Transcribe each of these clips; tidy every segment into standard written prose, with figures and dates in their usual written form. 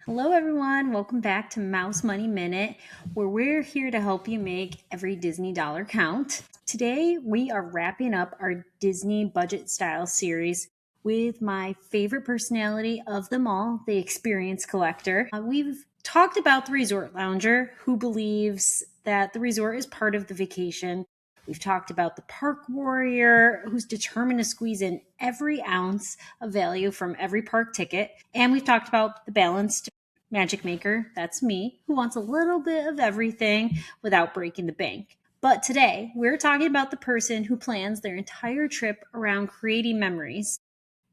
Hello, everyone. Welcome back to Mouse Money Minute, where we're here to help you make every Disney dollar count. Today, we are wrapping up our Disney budget style series with my favorite personality of them all, the experience collector. We've talked about the resort lounger who believes that the resort is part of the vacation. We've talked about the park warrior who's determined to squeeze in every ounce of value from every park ticket. And we've talked about the balanced magic maker, that's me, who wants a little bit of everything without breaking the bank. But today, we're talking about the person who plans their entire trip around creating memories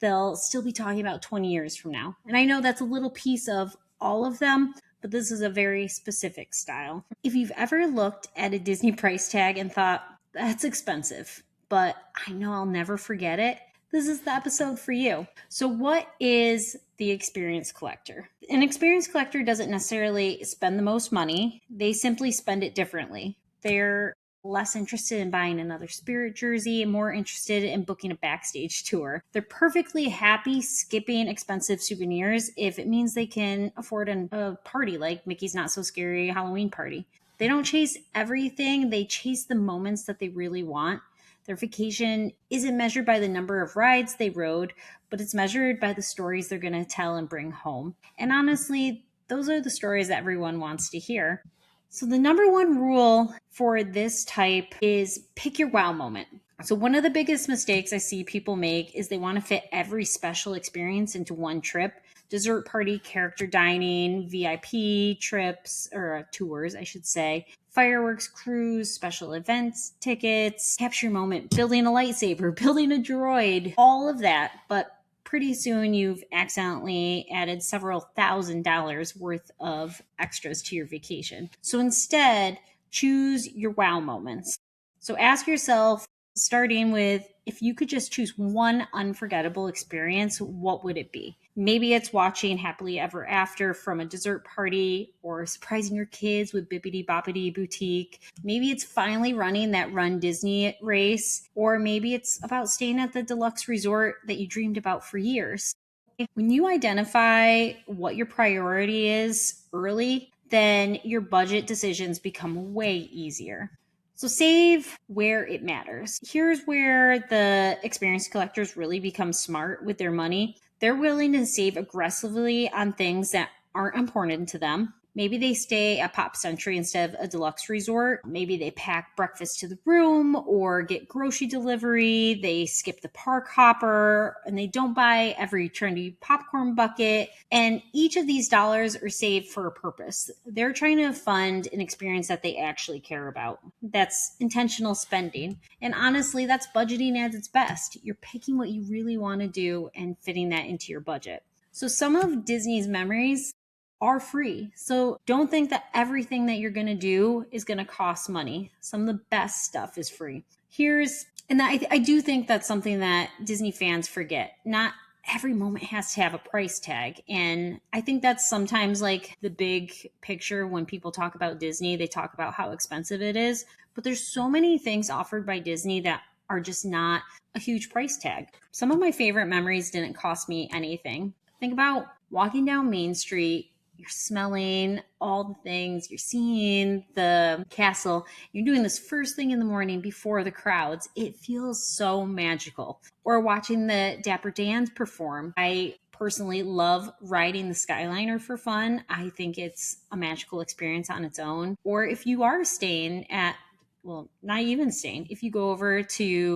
they'll still be talking about 20 years from now. And I know that's a little piece of all of them, but this is a very specific style. If you've ever looked at a Disney price tag and thought, that's expensive, but I know I'll never forget it, this is the episode for you. So, what is the experience collector? An experience collector doesn't necessarily spend the most money, they simply spend it differently. They're less interested in buying another Spirit jersey and more interested in booking a backstage tour. They're perfectly happy skipping expensive souvenirs if it means they can afford a party like Mickey's Not So Scary Halloween party. They don't chase everything, they chase the moments that they really want. Their vacation isn't measured by the number of rides they rode, but it's measured by the stories they're going to tell and bring home. And honestly, those are the stories that everyone wants to hear. So, the number one rule for this type is pick your wow moment. So, one of the biggest mistakes I see people make is they want to fit every special experience into one trip. Dessert party, character dining, VIP trips, or tours, I should say, fireworks, cruise, special events, tickets, capture moment, building a lightsaber, building a droid, all of that. But pretty soon you've accidentally added several $1,000s worth of extras to your vacation. So instead, choose your wow moments. So ask yourself, starting with, if you could just choose one unforgettable experience, what would it be? Maybe it's watching Happily Ever After from a dessert party or surprising your kids with Bibbidi Bobbidi Boutique. Maybe it's finally running that RunDisney race, or maybe it's about staying at the deluxe resort that you dreamed about for years. When you identify what your priority is early, then your budget decisions become way easier. So save where it matters. Here's where the experienced collectors really become smart with their money. They're willing to save aggressively on things that aren't important to them. Maybe they stay at Pop Century instead of a deluxe resort. Maybe they pack breakfast to the room or get grocery delivery. They skip the park hopper and they don't buy every trendy popcorn bucket. And each of these dollars are saved for a purpose. They're trying to fund an experience that they actually care about. That's intentional spending. And honestly, that's budgeting at its best. You're picking what you really want to do and fitting that into your budget. So some of Disney's memories are free. So don't think that everything that you're going to do is going to cost money. Some of the best stuff is free. I do think that's something that Disney fans forget. Not every moment has to have a price tag. And I think that's sometimes like the big picture when people talk about Disney, they talk about how expensive it is. But there's so many things offered by Disney that are just not a huge price tag. Some of my favorite memories didn't cost me anything. Think about walking down Main Street. You're smelling all the things, you're seeing the castle, you're doing this first thing in the morning before the crowds. It feels so magical. Or watching the Dapper Dans perform. I personally love riding the Skyliner for fun. I think it's a magical experience on its own. Or if you are staying at, well, not even staying, if you go over to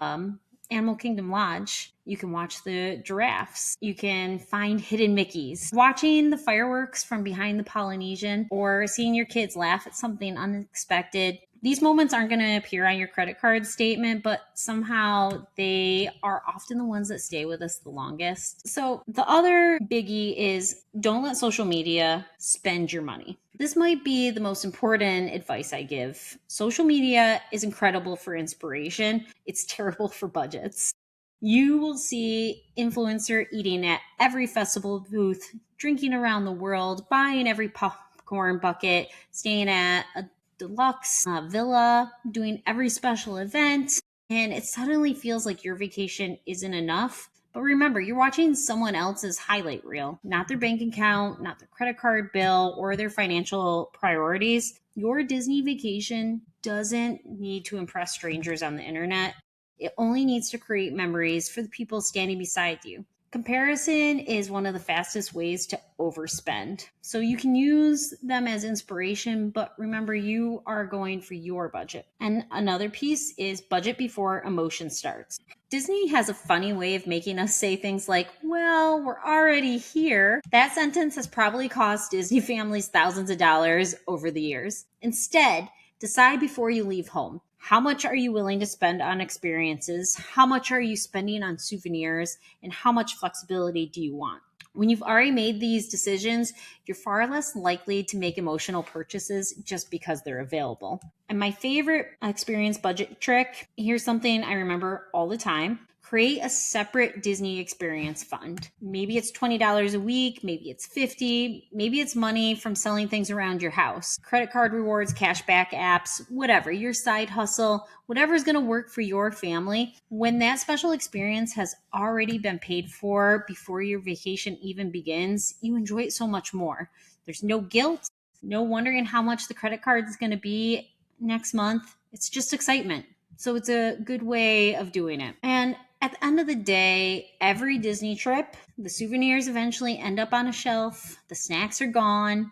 Animal Kingdom Lodge, you can watch the giraffes. You can find hidden Mickeys. Watching the fireworks from behind the Polynesian or seeing your kids laugh at something unexpected. These moments aren't going to appear on your credit card statement, but somehow they are often the ones that stay with us the longest. So the other biggie is don't let social media spend your money. This might be the most important advice I give. Social media is incredible for inspiration. It's terrible for budgets. You will see influencer eating at every festival booth, drinking around the world, buying every popcorn bucket, staying at a deluxe villa, doing every special event. And it suddenly feels like your vacation isn't enough But remember, you're watching someone else's highlight reel, not their bank account, not their credit card bill, or their financial priorities. Your Disney vacation doesn't need to impress strangers on the internet. It only needs to create memories for the people standing beside you. Comparison is one of the fastest ways to overspend. So you can use them as inspiration, but remember, you are going for your budget. And another piece is budget before emotion starts. Disney has a funny way of making us say things like, well, we're already here. That sentence has probably cost Disney families thousands of dollars over the years. Instead, decide before you leave home. How much are you willing to spend on experiences? How much are you spending on souvenirs? And how much flexibility do you want? When you've already made these decisions, you're far less likely to make emotional purchases just because they're available. And my favorite experience budget trick, here's something I remember all the time. Create a separate Disney experience fund. Maybe it's $20 a week, maybe it's $50, maybe it's money from selling things around your house. Credit card rewards, cashback apps, whatever, your side hustle, whatever's going to work for your family. When that special experience has already been paid for before your vacation even begins, you enjoy it so much more. There's no guilt, no wondering how much the credit card is going to be next month. It's just excitement. So it's a good way of doing it. And at the end of the day, every Disney trip, the souvenirs eventually end up on a shelf, the snacks are gone,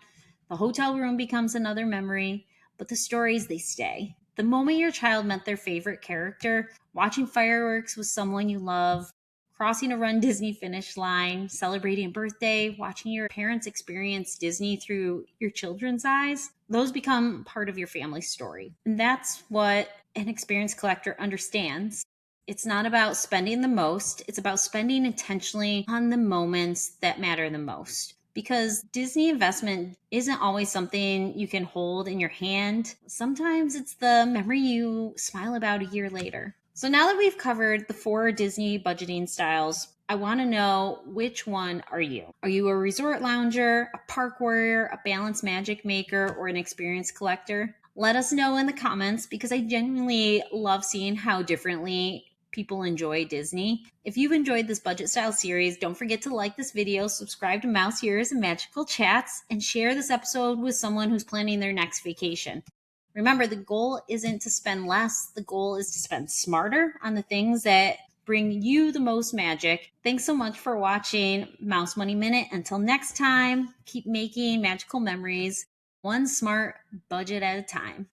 the hotel room becomes another memory, but the stories, they stay. The moment your child met their favorite character, watching fireworks with someone you love, crossing a RunDisney finish line, celebrating a birthday, watching your parents experience Disney through your children's eyes, those become part of your family's story. And that's what an experience collector understands. It's not about spending the most, it's about spending intentionally on the moments that matter the most. Because Disney investment isn't always something you can hold in your hand. Sometimes it's the memory you smile about a year later. So now that we've covered the 4 Disney budgeting styles, I want to know, which one are you? Are you a resort lounger, a park warrior, a balanced magic maker, or an experience collector? Let us know in the comments, because I genuinely love seeing how differently people enjoy Disney. If you've enjoyed this budget style series, don't forget to like this video, subscribe to Mouse Years and Magical Chats, and share this episode with someone who's planning their next vacation. Remember, the goal isn't to spend less, the goal is to spend smarter on the things that bring you the most magic. Thanks so much for watching Mouse Money Minute. Until next time, keep making magical memories, one smart budget at a time.